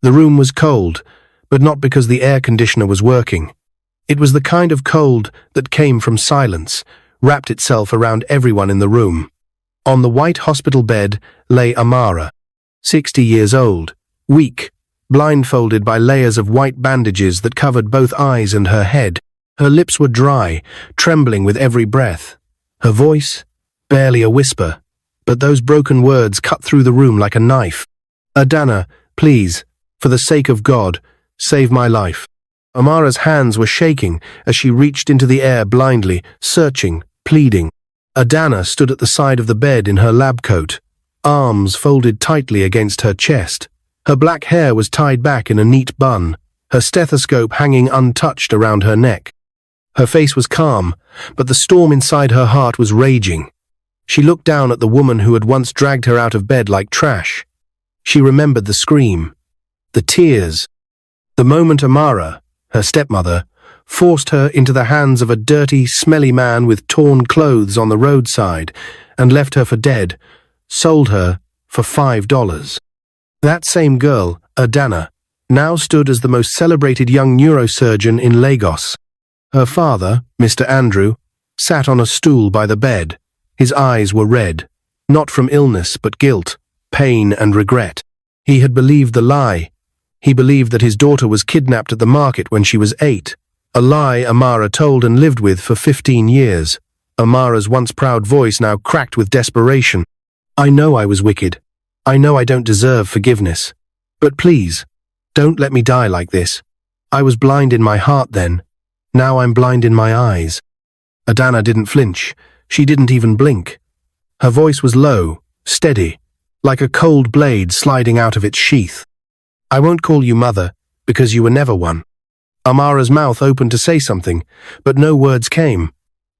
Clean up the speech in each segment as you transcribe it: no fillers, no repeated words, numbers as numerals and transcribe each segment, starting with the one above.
The room was cold, but not because the air conditioner was working. It was the kind of cold that came from silence, wrapped itself around everyone in the room. On the white hospital bed lay Amara, 60 years old, weak, blindfolded by layers of white bandages that covered both eyes and her head. Her lips were dry, trembling with every breath. Her voice, barely a whisper, but those broken words cut through the room like a knife. "Adanna, please, for the sake of God, save my life." Amara's hands were shaking as she reached into the air blindly, searching, pleading. Adanna stood at the side of the bed in her lab coat, arms folded tightly against her chest. Her black hair was tied back in a neat bun, her stethoscope hanging untouched around her neck. Her face was calm, but the storm inside her heart was raging. She looked down at the woman who had once dragged her out of bed like trash. She remembered the scream, the tears, the moment Amara, her stepmother, forced her into the hands of a dirty, smelly man with torn clothes on the roadside and left her for dead, sold her for $5. That same girl, Adanna, now stood as the most celebrated young neurosurgeon in Lagos. Her father, Mr. Andrew, sat on a stool by the bed. His eyes were red, not from illness but guilt, pain and regret. He had believed the lie. He believed that his daughter was kidnapped at the market when she was 8, a lie Amara told and lived with for 15 years. Amara's once proud voice now cracked with desperation. "I know I was wicked. I know I don't deserve forgiveness. But please, don't let me die like this. I was blind in my heart then. Now I'm blind in my eyes." Adanna didn't flinch. She didn't even blink. Her voice was low, steady, like a cold blade sliding out of its sheath. "I won't call you mother, because you were never one." Amara's mouth opened to say something, but no words came.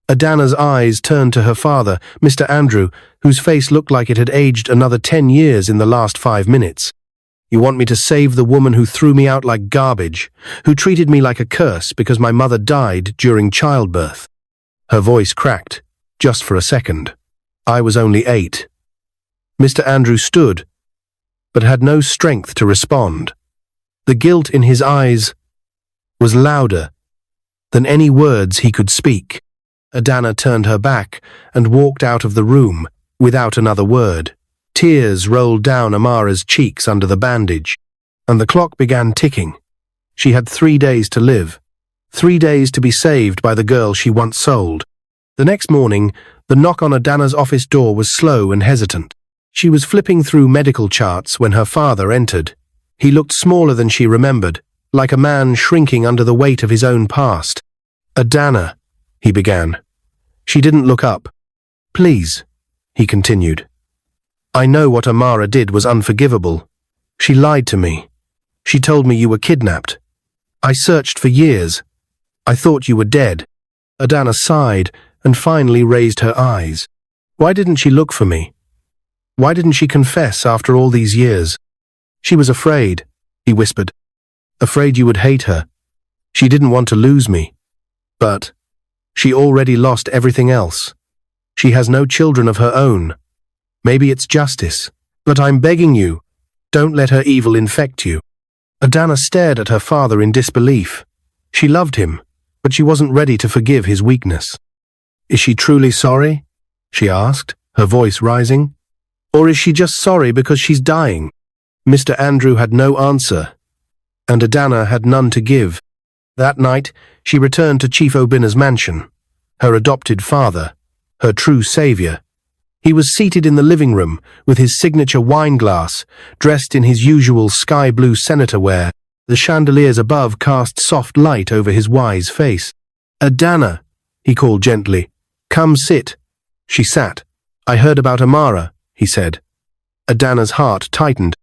Adanna's eyes turned to her father, Mr. Andrew, whose face looked like it had aged another 10 years in the last 5 minutes. "You want me to save the woman who threw me out like garbage, who treated me like a curse because my mother died during childbirth?" Her voice cracked, just for a second. "I was only 8. Mr. Andrew stood, but had no strength to respond. The guilt in his eyes was louder than any words he could speak. Adanna turned her back and walked out of the room without another word. Tears rolled down Amara's cheeks under the bandage, and the clock began ticking. She had 3 days to live, 3 days to be saved by the girl she once sold. The next morning, the knock on Adanna's office door was slow and hesitant. She was flipping through medical charts when her father entered. He looked smaller than she remembered, like a man shrinking under the weight of his own past. "Adanna," he began. She didn't look up. "Please," he continued. "I know what Amara did was unforgivable. She lied to me. She told me you were kidnapped. I searched for years. I thought you were dead." Adanna sighed and finally raised her eyes. Why didn't she look for me? Why didn't she confess after all these years? "She was afraid," he whispered. "Afraid you would hate her. She didn't want to lose me. But she already lost everything else. She has no children of her own. Maybe it's justice. But I'm begging you, don't let her evil infect you." Adanna stared at her father in disbelief. She loved him, but she wasn't ready to forgive his weakness. "Is she truly sorry?" she asked, her voice rising. "Or is she just sorry because she's dying?" Mr. Andrew had no answer, and Adanna had none to give. That night, she returned to Chief Obinna's mansion, her adopted father, her true savior. He was seated in the living room with his signature wine glass, dressed in his usual sky-blue senator wear. The chandeliers above cast soft light over his wise face. "Adanna," he called gently. "Come sit." She sat. "I heard about Amara," he said. Adanna's heart tightened.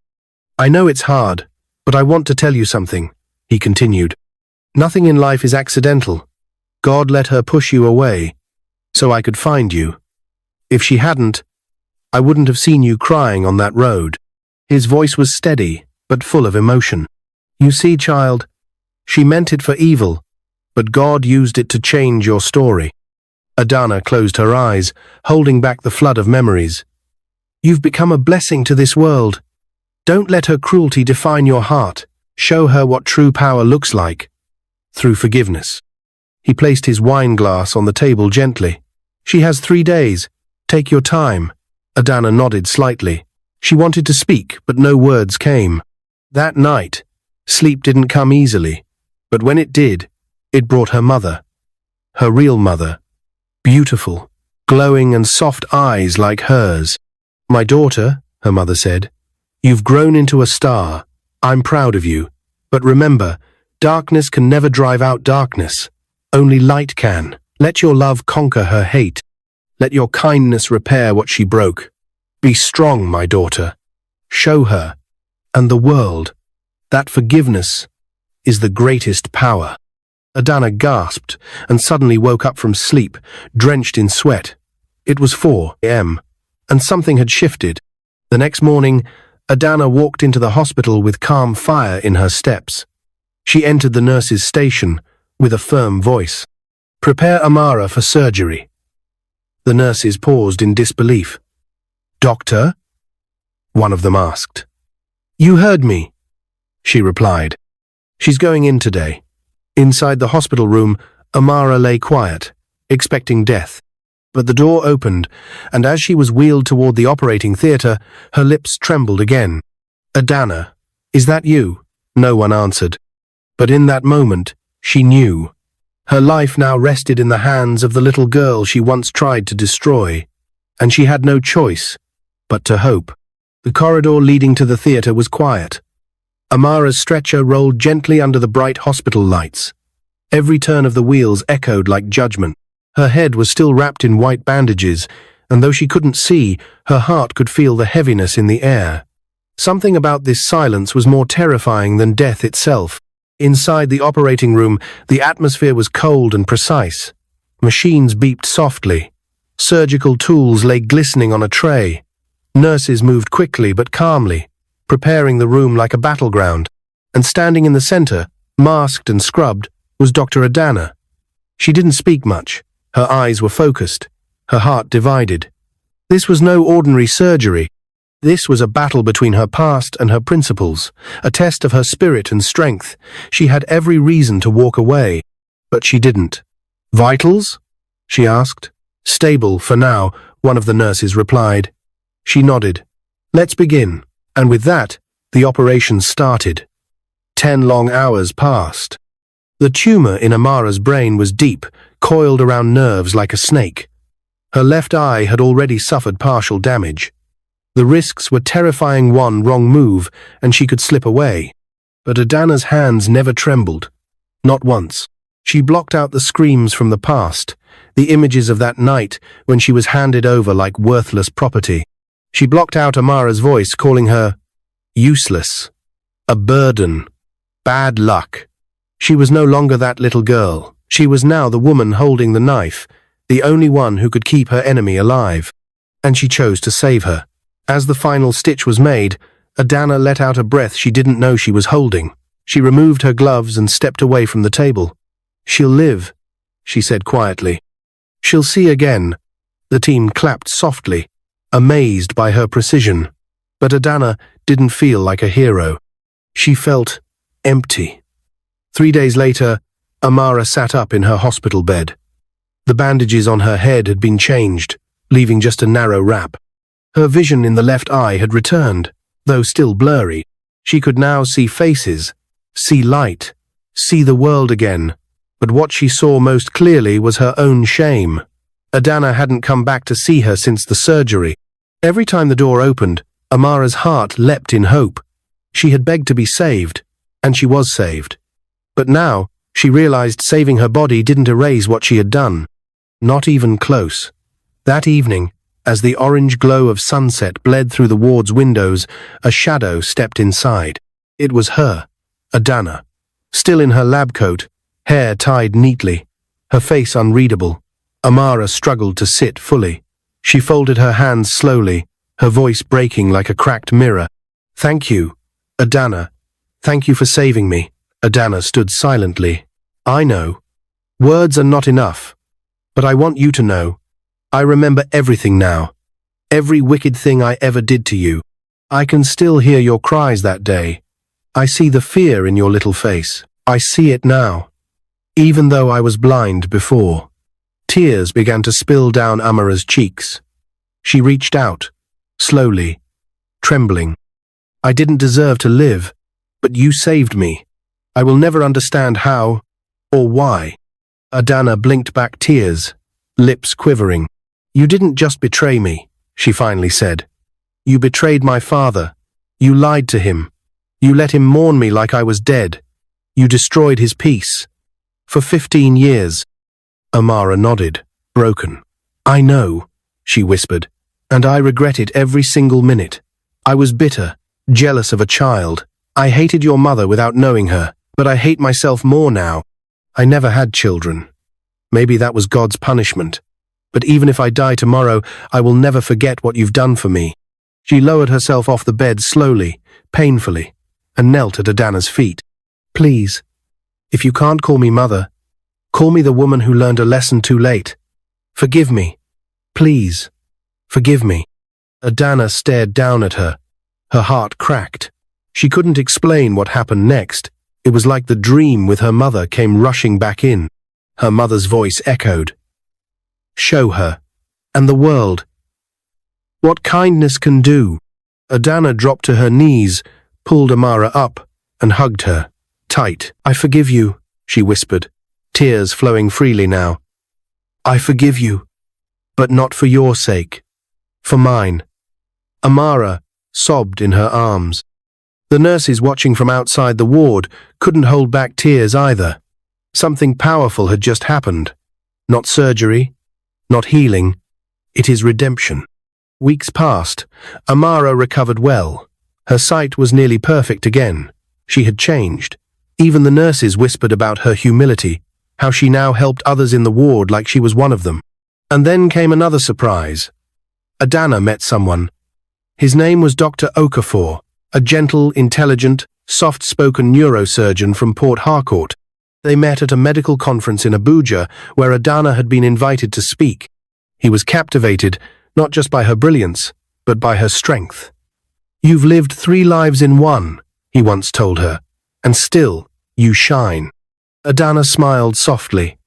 "I know it's hard, but I want to tell you something," he continued. "Nothing in life is accidental. God let her push you away, so I could find you. If she hadn't, I wouldn't have seen you crying on that road." His voice was steady, but full of emotion. "You see, child, she meant it for evil, but God used it to change your story." Adanna closed her eyes, holding back the flood of memories. "You've become a blessing to this world. Don't let her cruelty define your heart," Show her what true power looks like. Through forgiveness. He placed his wine glass on the table gently. She has 3 days. Take your time. Adanna nodded slightly. She wanted to speak, but no words came. That night, sleep didn't come easily. But when it did, it brought her mother. Her real mother. Beautiful, glowing and soft eyes like hers. My daughter, her mother said, you've grown into a star. I'm proud of you. But remember, darkness can never drive out darkness. Only light can. Let your love conquer her hate. Let your kindness repair what she broke. Be strong, my daughter. Show her, and the world, that forgiveness is the greatest power. Adanna gasped and suddenly woke up from sleep, drenched in sweat. It was 4 a.m., and something had shifted. The next morning, Adanna walked into the hospital with calm fire in her steps. She entered the nurse's station with a firm voice. Prepare Amara for surgery. The nurses paused in disbelief. Doctor? One of them asked. You heard me, she replied. She's going in today. Inside the hospital room, Amara lay quiet, expecting death. But the door opened, and as she was wheeled toward the operating theater, her lips trembled again. Adanna, is that you? No one answered. But in that moment, she knew. Her life now rested in the hands of the little girl she once tried to destroy, and she had no choice but to hope. The corridor leading to the theater was quiet. Amara's stretcher rolled gently under the bright hospital lights. Every turn of the wheels echoed like judgment. Her head was still wrapped in white bandages, and though she couldn't see, her heart could feel the heaviness in the air. Something about this silence was more terrifying than death itself. Inside the operating room, the atmosphere was cold and precise. Machines beeped softly. Surgical tools lay glistening on a tray. Nurses moved quickly but calmly, preparing the room like a battleground. And standing in the center, masked and scrubbed, was Dr. Adanna. She didn't speak much. Her eyes were focused, her heart divided. This was no ordinary surgery. This was a battle between her past and her principles, a test of her spirit and strength. She had every reason to walk away, but she didn't. Vitals? She asked. Stable, for now, one of the nurses replied. She nodded. Let's begin. And with that, the operation started. 10 long hours passed. The tumor in Amara's brain was deep, coiled around nerves like a snake. Her left eye had already suffered partial damage. The risks were terrifying. One wrong move, and she could slip away. But Adanna's hands never trembled. Not once. She blocked out the screams from the past, the images of that night when she was handed over like worthless property. She blocked out Amara's voice, calling her useless, a burden, bad luck. She was no longer that little girl. She was now the woman holding the knife, the only one who could keep her enemy alive. And she chose to save her. As the final stitch was made, Adanna let out a breath she didn't know she was holding. She removed her gloves and stepped away from the table. She'll live, she said quietly. She'll see again. The team clapped softly, amazed by her precision. But Adanna didn't feel like a hero. She felt empty. 3 days later, Amara sat up in her hospital bed. The bandages on her head had been changed, leaving just a narrow wrap. Her vision in the left eye had returned, though still blurry. She could now see faces, see light, see the world again. But what she saw most clearly was her own shame. Adanna hadn't come back to see her since the surgery. Every time the door opened, Amara's heart leapt in hope. She had begged to be saved, and she was saved. But now, she realized saving her body didn't erase what she had done. Not even close. That evening, as the orange glow of sunset bled through the ward's windows, a shadow stepped inside. It was her, Adanna, still in her lab coat, hair tied neatly, her face unreadable. Amara struggled to sit fully. She folded her hands slowly, her voice breaking like a cracked mirror. Thank you, Adanna. Thank you for saving me. Adanna stood silently. I know. Words are not enough. But I want you to know. I remember everything now. Every wicked thing I ever did to you. I can still hear your cries that day. I see the fear in your little face. I see it now, even though I was blind before." Tears began to spill down Amara's cheeks. She reached out, slowly, trembling. "I didn't deserve to live, but you saved me. I will never understand how or why." Adanna blinked back tears, lips quivering. "You didn't just betray me," she finally said. "You betrayed my father. You lied to him. You let him mourn me like I was dead. You destroyed his peace. For 15 years. Amara nodded, broken. "I know," she whispered, "and I regret it every single minute. I was bitter, jealous of a child. I hated your mother without knowing her, but I hate myself more now. I never had children. Maybe that was God's punishment. But even if I die tomorrow, I will never forget what you've done for me." She lowered herself off the bed slowly, painfully, and knelt at Adanna's feet. "Please, if you can't call me mother, call me the woman who learned a lesson too late. Forgive me. Please, forgive me." Adanna stared down at her. Her heart cracked. She couldn't explain what happened next. It was like the dream with her mother came rushing back in. Her mother's voice echoed. "Show her, and the world, what kindness can do." Adanna dropped to her knees, pulled Amara up, and hugged her, tight. "I forgive you," she whispered, tears flowing freely now. "I forgive you, but not for your sake, for mine." Amara sobbed in her arms. The nurses watching from outside the ward couldn't hold back tears either. Something powerful had just happened. Not surgery, not healing, it is redemption. Weeks passed. Amara recovered well. Her sight was nearly perfect again. She had changed. Even the nurses whispered about her humility, how she now helped others in the ward like she was one of them. And then came another surprise. Adanna met someone. His name was Dr. Okafor, a gentle, intelligent, soft-spoken neurosurgeon from Port Harcourt. They met at a medical conference in Abuja, where Adanna had been invited to speak. He was captivated, not just by her brilliance, but by her strength. "You've lived 3 lives in one," he once told her, "and still, you shine." Adanna smiled softly.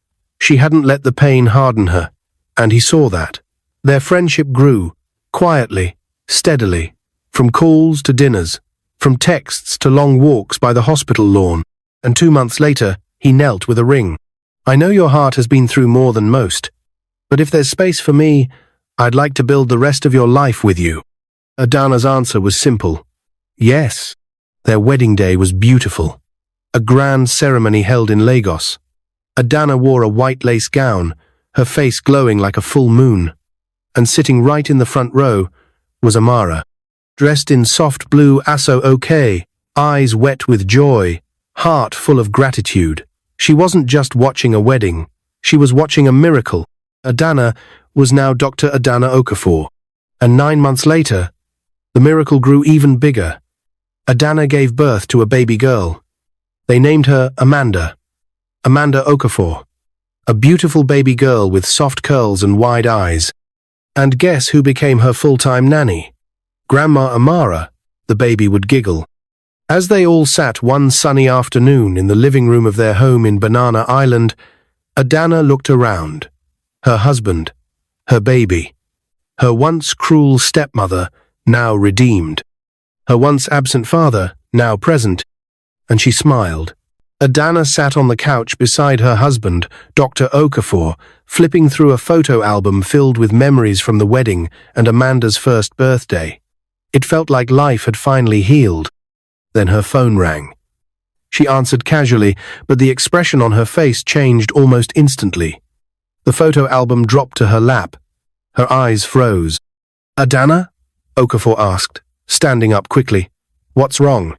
She hadn't let the pain harden her, and he saw that. Their friendship grew, quietly, steadily, from calls to dinners, from texts to long walks by the hospital lawn, and 2 months later, he knelt with a ring. "I know your heart has been through more than most, but if there's space for me, I'd like to build the rest of your life with you." Adanna's answer was simple. Yes. Their wedding day was beautiful. A grand ceremony held in Lagos. Adanna wore a white lace gown, her face glowing like a full moon. And sitting right in the front row was Amara, dressed in soft blue aso-oke, eyes wet with joy, heart full of gratitude. She wasn't just watching a wedding, she was watching a miracle. Adanna was now Dr. Adanna Okafor. And 9 months later, the miracle grew even bigger. Adanna gave birth to a baby girl. They named her Amanda Okafor, a beautiful baby girl with soft curls and wide eyes. And guess who became her full-time nanny? Grandma Amara, the baby would giggle. As they all sat one sunny afternoon in the living room of their home in Banana Island, Adanna looked around. Her husband, her baby, her once cruel stepmother, now redeemed, her once absent father, now present, and she smiled. Adanna sat on the couch beside her husband, Dr. Okafor, flipping through a photo album filled with memories from the wedding and Amanda's first birthday. It felt like life had finally healed. Then her phone rang. She answered casually, but the expression on her face changed almost instantly. The photo album dropped to her lap. Her eyes froze. "Adanna?" Okafor asked, standing up quickly. "What's wrong?"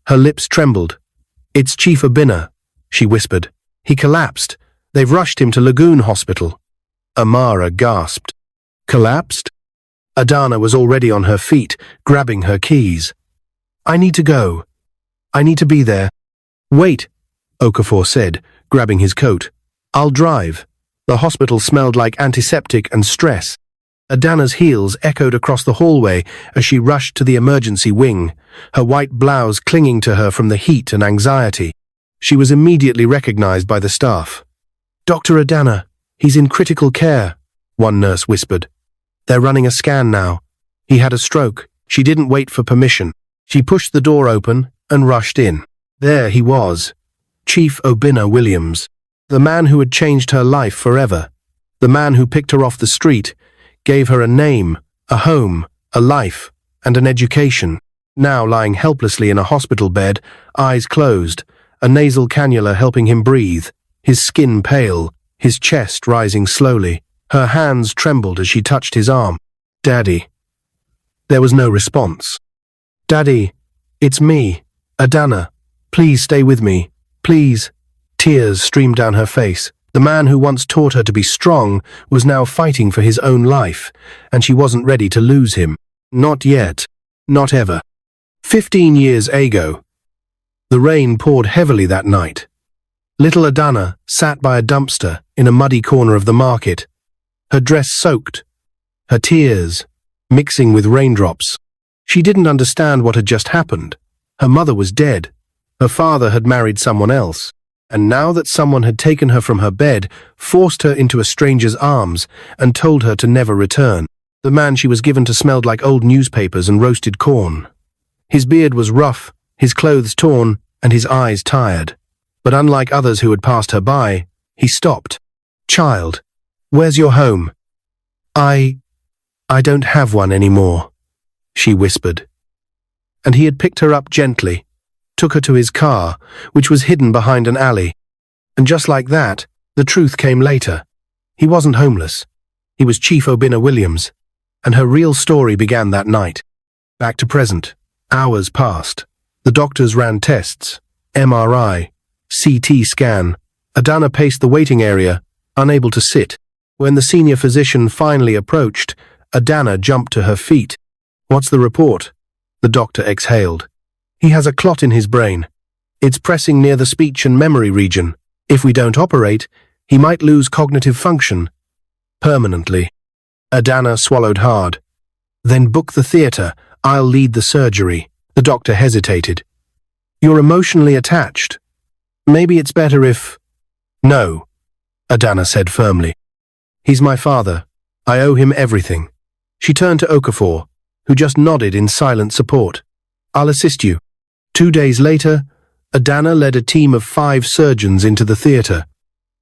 Her lips trembled. "It's Chief Adanna," she whispered. "He collapsed. They've rushed him to Lagoon Hospital." Amara gasped. "Collapsed?" Adanna was already on her feet, grabbing her keys. "I need to go. I need to be there." "Wait," Okafor said, grabbing his coat. "I'll drive." The hospital smelled like antiseptic and stress. Adanna's heels echoed across the hallway as she rushed to the emergency wing, her white blouse clinging to her from the heat and anxiety. She was immediately recognized by the staff. "Dr. Adanna, he's in critical care," one nurse whispered. "They're running a scan now. He had a stroke." She didn't wait for permission. She pushed the door open and rushed in. There he was, Chief Adanna Williams, the man who had changed her life forever, the man who picked her off the street, gave her a name, a home, a life, and an education. Now lying helplessly in a hospital bed, eyes closed, a nasal cannula helping him breathe, his skin pale, his chest rising slowly. Her hands trembled as she touched his arm. "Daddy." There was no response. "Daddy, it's me, Adanna. Please stay with me. Please." Tears streamed down her face. The man who once taught her to be strong was now fighting for his own life, and she wasn't ready to lose him. Not yet. Not ever. 15 years ago. The rain poured heavily that night. Little Adanna sat by a dumpster in a muddy corner of the market, her dress soaked, her tears mixing with raindrops. She didn't understand what had just happened. Her mother was dead. Her father had married someone else. And now that someone had taken her from her bed, forced her into a stranger's arms, and told her to never return. The man she was given to smelled like old newspapers and roasted corn. His beard was rough, his clothes torn, and his eyes tired. But unlike others who had passed her by, he stopped. "Child, where's your home?" I don't have one anymore," she whispered. And he had picked her up gently, took her to his car, which was hidden behind an alley. And just like that, the truth came later. He wasn't homeless. He was Chief Adanna Williams, and her real story began that night. Back to present. Hours passed. The doctors ran tests, MRI, CT scan. Adanna paced the waiting area, unable to sit. When the senior physician finally approached, Adanna jumped to her feet. "What's the report?" The doctor exhaled. "He has a clot in his brain. It's pressing near the speech and memory region. If we don't operate, he might lose cognitive function. Permanently." Adanna swallowed hard. "Then book the theater. I'll lead the surgery." The doctor hesitated. "You're emotionally attached. Maybe it's better if—" "No," Adanna said firmly. "He's my father. I owe him everything." She turned to Okafor, who just nodded in silent support. "I'll assist you." 2 days later, Adanna led a team of 5 surgeons into the theater.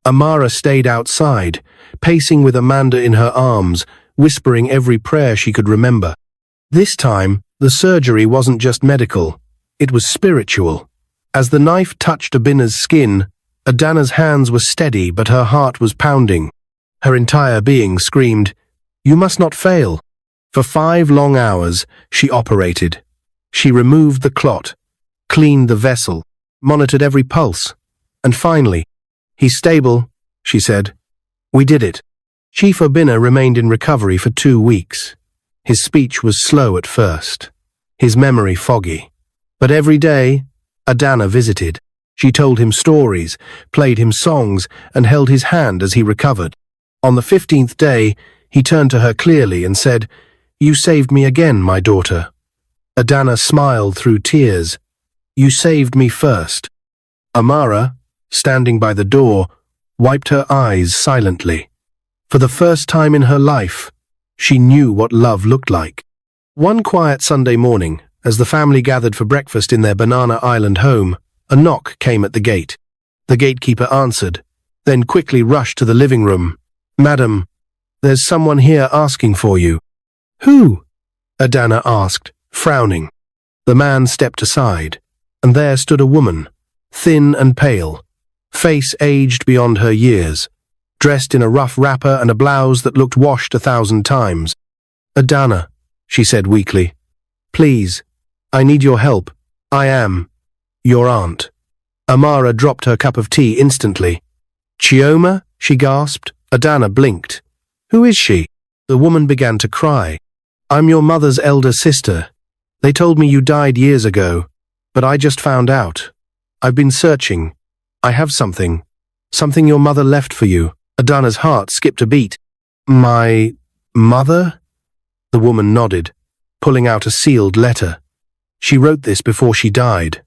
Amara stayed outside, pacing with Amanda in her arms, whispering every prayer she could remember. This time, the surgery wasn't just medical, it was spiritual. As the knife touched Adanna's skin, Adanna's hands were steady but her heart was pounding. Her entire being screamed, "You must not fail." For 5 long hours, she operated. She removed the clot, cleaned the vessel, monitored every pulse, and finally, "He's stable," she said. "We did it." Chief Adanna remained in recovery for 2 weeks. His speech was slow at first, his memory foggy. But every day, Adanna visited. She told him stories, played him songs, and held his hand as he recovered. On the 15th day, he turned to her clearly and said, "You saved me again, my daughter." Adanna smiled through tears. "You saved me first." Amara, standing by the door, wiped her eyes silently. For the first time in her life, she knew what love looked like. One quiet Sunday morning, as the family gathered for breakfast in their Banana Island home, a knock came at the gate. The gatekeeper answered, then quickly rushed to the living room. "Madam, there's someone here asking for you." "Who?" Adanna asked, frowning. The man stepped aside, and there stood a woman, thin and pale, face aged beyond her years, dressed in a rough wrapper and a blouse that looked washed 1,000 times. "Adanna," she said weakly, "please, I need your help. I am your aunt." Amara dropped her cup of tea instantly. "Chioma?" she gasped. Adanna blinked. "Who is she?" The woman began to cry. "I'm your mother's elder sister. They told me you died years ago, but I just found out. I've been searching. I have something your mother left for you." Adanna's heart skipped a beat. Mother? The woman nodded, pulling out a sealed letter. She wrote this before she died.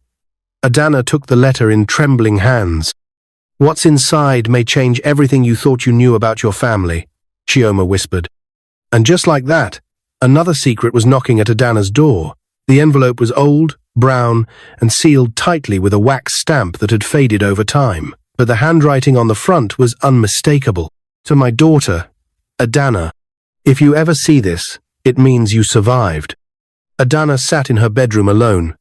Adanna took the letter in trembling hands. What's inside may change everything you thought you knew about your family, Chioma whispered. And just like that, another secret was knocking at Adanna's door. The envelope was old, brown, and sealed tightly with a wax stamp that had faded over time. But the handwriting on the front was unmistakable. To my daughter, Adanna, if you ever see this, it means you survived. Adanna sat in her bedroom alone.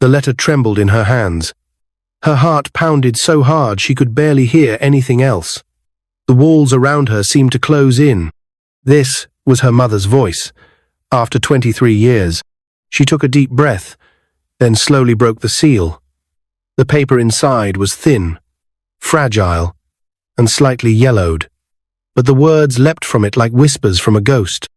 The letter trembled in her hands. Her heart pounded so hard she could barely hear anything else. The walls around her seemed to close in. This was her mother's voice. After 23 years, she took a deep breath, then slowly broke the seal. The paper inside was thin, fragile, and slightly yellowed, but the words leapt from it like whispers from a ghost.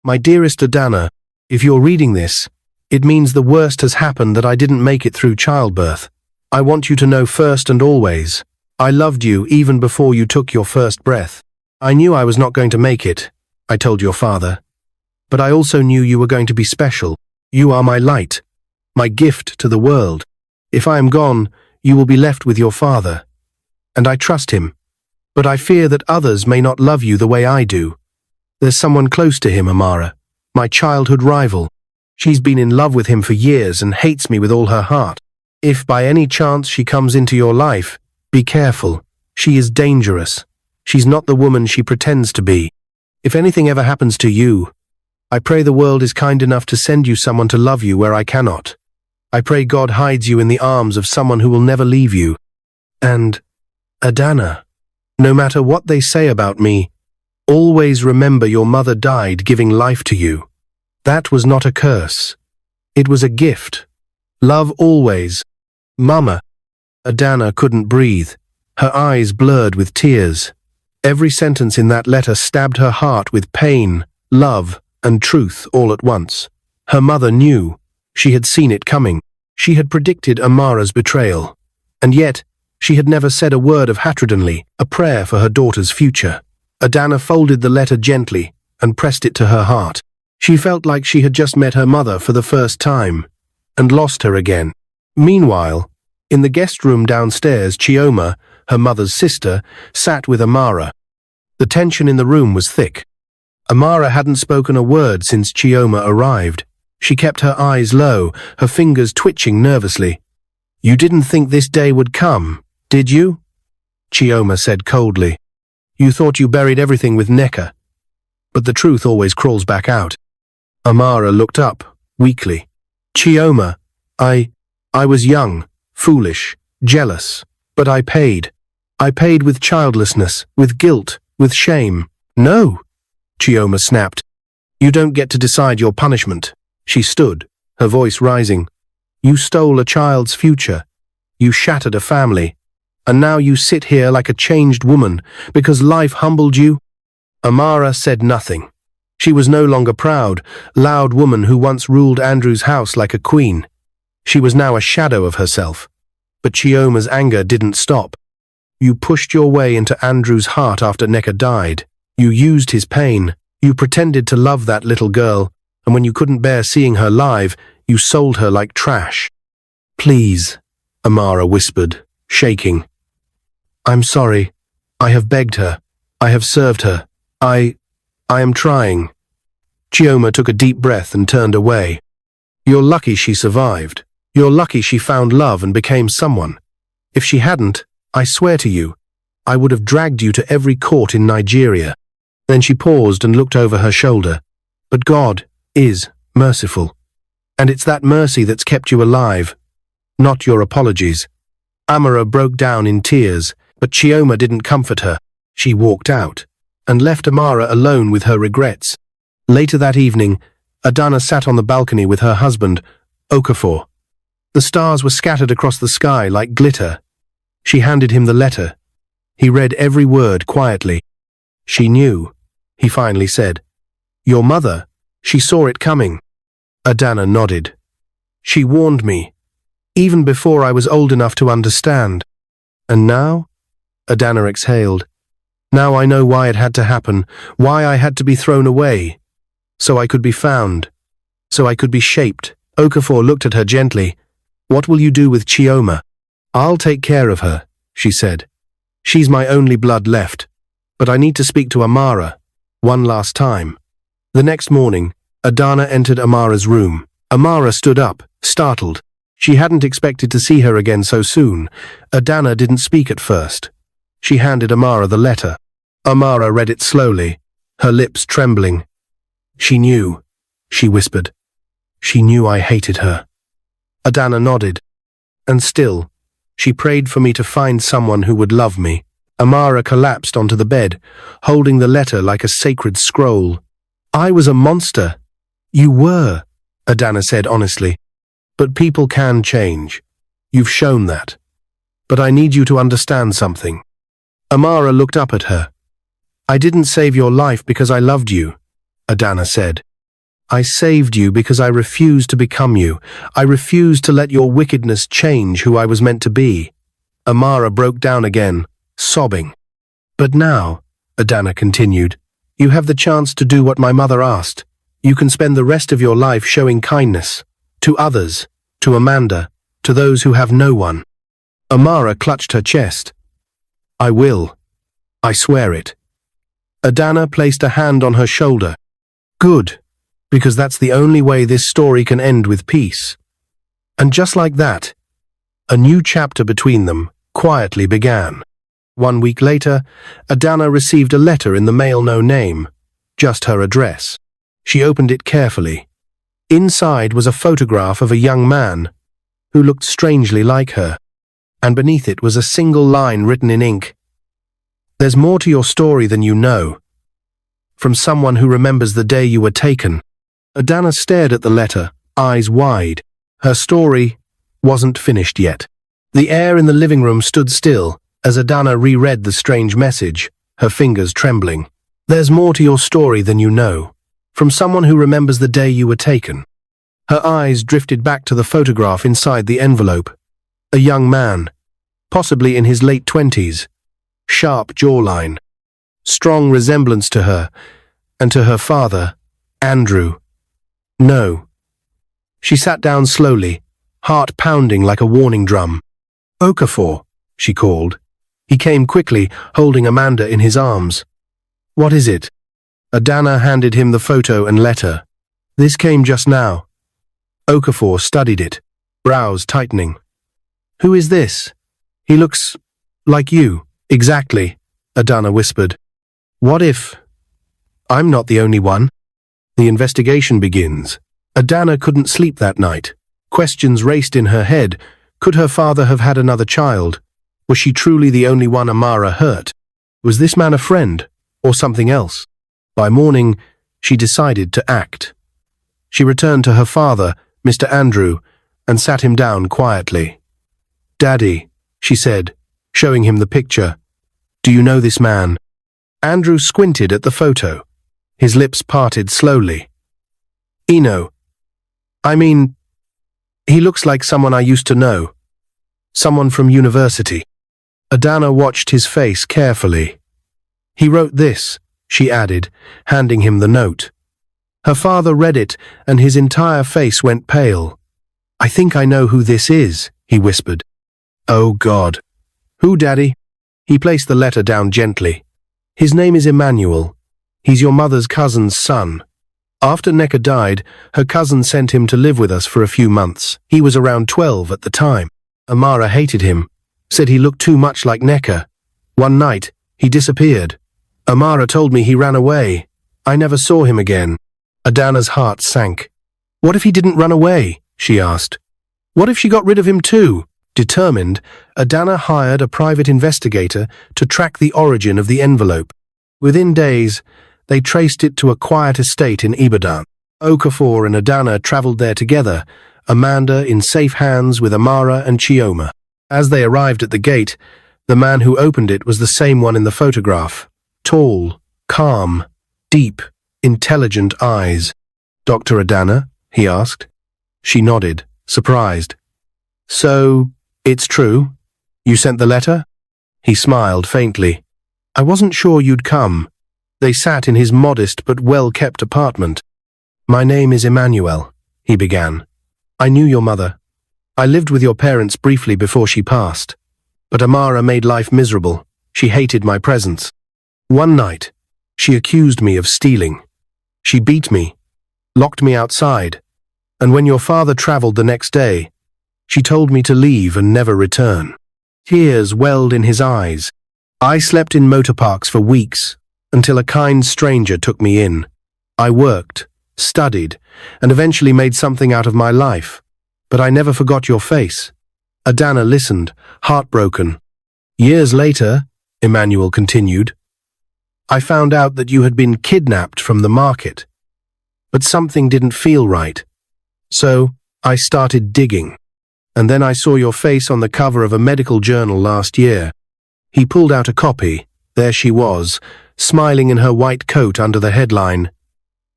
My dearest Adanna, if you're reading this, it means the worst has happened, that I didn't make it through childbirth. I want you to know first and always, I loved you even before you took your first breath. I knew I was not going to make it, I told your father. But I also knew you were going to be special. You are my light, my gift to the world. If I am gone, you will be left with your father. And I trust him. But I fear that others may not love you the way I do. There's someone close to him, Amara, my childhood rival. She's been in love with him for years and hates me with all her heart. If by any chance she comes into your life, be careful. She is dangerous. She's not the woman she pretends to be. If anything ever happens to you, I pray the world is kind enough to send you someone to love you where I cannot. I pray God hides you in the arms of someone who will never leave you. And, Adanna, no matter what they say about me, always remember your mother died giving life to you. That was not a curse. It was a gift. Love always. Mama. Adanna couldn't breathe. Her eyes blurred with tears. Every sentence in that letter stabbed her heart with pain, love, and truth all at once. Her mother knew. She had seen it coming. She had predicted Amara's betrayal. And yet, she had never said a word of Heartwarming, a prayer for her daughter's future. Adanna folded the letter gently and pressed it to her heart. She felt like she had just met her mother for the first time, and lost her again. Meanwhile, in the guest room downstairs, Chioma, her mother's sister, sat with Amara. The tension in the room was thick. Amara hadn't spoken a word since Chioma arrived. She kept her eyes low, her fingers twitching nervously. You didn't think this day would come, did you? Chioma said coldly. You thought you buried everything with Neka. But the truth always crawls back out. Amara looked up, weakly. Chioma, I was young, foolish, jealous, but I paid. I paid with childlessness, with guilt, with shame. No, Chioma snapped. You don't get to decide your punishment. She stood, her voice rising. You stole a child's future. You shattered a family. And now you sit here like a changed woman because life humbled you? Amara said nothing. She was no longer proud, loud woman who once ruled Andrew's house like a queen. She was now a shadow of herself. But Chioma's anger didn't stop. You pushed your way into Andrew's heart after Neka died. You used his pain. You pretended to love that little girl, and when you couldn't bear seeing her live, you sold her like trash. Please, Amara whispered, shaking. I'm sorry. I have begged her. I have served her. I am trying. Chioma took a deep breath and turned away. You're lucky she survived. You're lucky she found love and became someone. If she hadn't, I swear to you, I would have dragged you to every court in Nigeria. Then she paused and looked over her shoulder. But God is merciful. And it's that mercy that's kept you alive, not your apologies. Amara broke down in tears, but Chioma didn't comfort her. She walked out and left Amara alone with her regrets. Later that evening, Adanna sat on the balcony with her husband, Okafor. The stars were scattered across the sky like glitter. She handed him the letter. He read every word quietly. She knew, he finally said. Your mother, she saw it coming. Adanna nodded. She warned me, even before I was old enough to understand. And now? Adanna exhaled. Now I know why it had to happen, why I had to be thrown away. So I could be found. So I could be shaped. Okafor looked at her gently. What will you do with Chioma? I'll take care of her, she said. She's my only blood left. But I need to speak to Amara. One last time. The next morning, Adanna entered Amara's room. Amara stood up, startled. She hadn't expected to see her again so soon. Adanna didn't speak at first. She handed Amara the letter. Amara read it slowly, her lips trembling. She knew, she whispered. She knew I hated her. Adanna nodded. And still, she prayed for me to find someone who would love me. Amara collapsed onto the bed, holding the letter like a sacred scroll. I was a monster. You were, Adanna said honestly. But people can change. You've shown that. But I need you to understand something. Amara looked up at her. I didn't save your life because I loved you, Adanna said. I saved you because I refused to become you. I refused to let your wickedness change who I was meant to be. Amara broke down again, sobbing. But now, Adanna continued, you have the chance to do what my mother asked. You can spend the rest of your life showing kindness. To others, to Amanda, to those who have no one. Amara clutched her chest. I will. I swear it. Adanna placed a hand on her shoulder. Good. Because that's the only way this story can end with peace. And just like that, a new chapter between them quietly began. 1 week later, Adanna received a letter in the mail, no name, just her address. She opened it carefully. Inside was a photograph of a young man who looked strangely like her, and beneath it was a single line written in ink. There's more to your story than you know. From someone who remembers the day you were taken. Adanna stared at the letter, eyes wide. Her story wasn't finished yet. The air in the living room stood still as Adanna reread the strange message, her fingers trembling. There's more to your story than you know. From someone who remembers the day you were taken. Her eyes drifted back to the photograph inside the envelope. A young man, possibly in his late 20s. Sharp jawline. Strong resemblance to her, and to her father, Andrew. No. She sat down slowly, heart pounding like a warning drum. Okafor, she called. He came quickly, holding Amanda in his arms. What is it? Adanna handed him the photo and letter. This came just now. Okafor studied it, brows tightening. Who is this? He looks like you. Exactly, Adanna whispered. What if I'm not the only one? The investigation begins. Adanna couldn't sleep that night. Questions raced in her head. Could her father have had another child? Was she truly the only one Amara hurt? Was this man a friend, or something else? By morning, she decided to act. She returned to her father, Mr. Andrew, and sat him down quietly. Daddy, she said, showing him the picture. Do you know this man? Andrew squinted at the photo. His lips parted slowly. Eno. I mean, he looks like someone I used to know. Someone from university. Adanna watched his face carefully. He wrote this, she added, handing him the note. Her father read it, and his entire face went pale. I think I know who this is, he whispered. Oh God. Who, Daddy? He placed the letter down gently. His name is Emmanuel. He's your mother's cousin's son. After Neka died, her cousin sent him to live with us for a few months. He was around 12 at the time. Amara hated him, said he looked too much like Neka. One night, he disappeared. Amara told me he ran away. I never saw him again. Adanna's heart sank. What if he didn't run away? She asked. What if she got rid of him too? Determined, Adanna hired a private investigator to track the origin of the envelope. Within days, they traced it to a quiet estate in Ibadan. Okafor and Adanna traveled there together, Amanda in safe hands with Amara and Chioma. As they arrived at the gate, the man who opened it was the same one in the photograph. Tall, calm, deep, intelligent eyes. Dr. Adanna? He asked. She nodded, surprised. So, it's true? You sent the letter? He smiled faintly. I wasn't sure you'd come. They sat in his modest but well-kept apartment. My name is Emmanuel, he began. I knew your mother. I lived with your parents briefly before she passed. But Amara made life miserable. She hated my presence. One night, she accused me of stealing. She beat me, locked me outside, and when your father traveled the next day, she told me to leave and never return. Tears welled in his eyes. I slept in motor parks for weeks, until a kind stranger took me in. I worked, studied, and eventually made something out of my life. But I never forgot your face. Adanna listened, heartbroken. Years later, Emmanuel continued, I found out that you had been kidnapped from the market. But something didn't feel right. So, I started digging. And then I saw your face on the cover of a medical journal last year. He pulled out a copy. There she was, smiling in her white coat under the headline,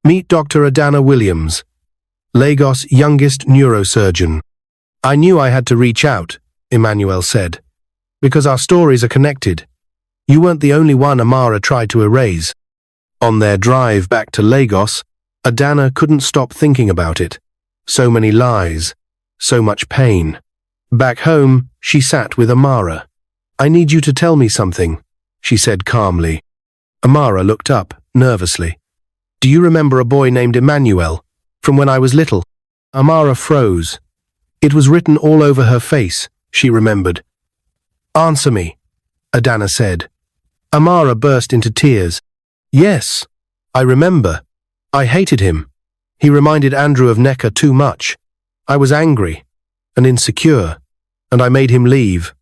Meet Dr. Adanna Williams, Lagos' youngest neurosurgeon. I knew I had to reach out, Emmanuel said, because our stories are connected. You weren't the only one Amara tried to erase. On their drive back to Lagos, Adanna couldn't stop thinking about it. So many lies, so much pain. Back home, she sat with Amara. I need you to tell me something, she said calmly. Amara looked up, nervously. Do you remember a boy named Emmanuel, from when I was little? Amara froze. It was written all over her face, she remembered. Answer me, Adanna said. Amara burst into tears. Yes, I remember. I hated him. He reminded Andrew of Necker too much. I was angry and insecure, and I made him leave.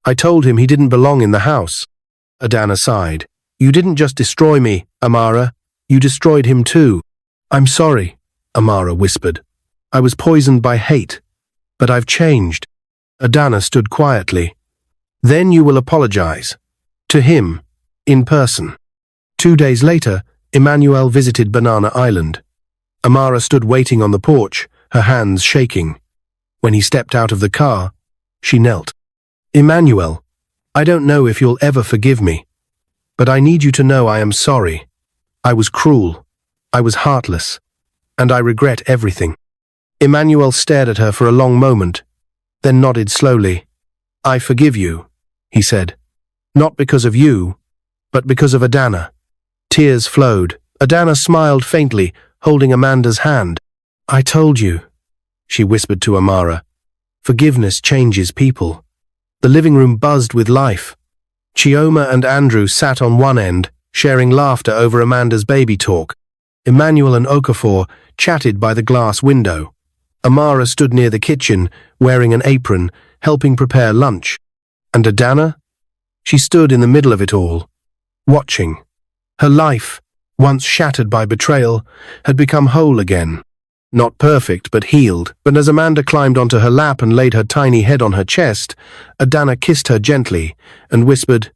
I told him he didn't belong in the house. Adanna sighed. You didn't just destroy me, Amara. You destroyed him too. I'm sorry, Amara whispered. I was poisoned by hate, but I've changed. Adanna stood quietly. Then you will apologize. To him, in person. 2 days later, Emmanuel visited Banana Island. Amara stood waiting on the porch, her hands shaking. When he stepped out of the car, she knelt. Emmanuel, I don't know if you'll ever forgive me, but I need you to know I am sorry. I was cruel. I was heartless. And I regret everything. Emmanuel stared at her for a long moment, then nodded slowly. I forgive you, he said. Not because of you, but because of Adanna. Tears flowed. Adanna smiled faintly, holding Amanda's hand. I told you, she whispered to Amara. Forgiveness changes people. The living room buzzed with life. Chioma and Andrew sat on one end, sharing laughter over Amanda's baby talk. Emmanuel and Okafor chatted by the glass window. Amara stood near the kitchen, wearing an apron, helping prepare lunch. And Adanna? She stood in the middle of it all, watching. Her life, once shattered by betrayal, had become whole again. Not perfect, but healed. But as Amanda climbed onto her lap and laid her tiny head on her chest, Adanna kissed her gently and whispered,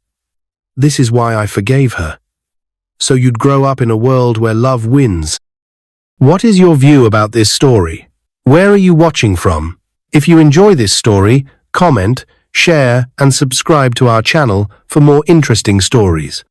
This is why I forgave her. So you'd grow up in a world where love wins. What is your view about this story? Where are you watching from? If you enjoy this story, comment, share, and subscribe to our channel for more interesting stories.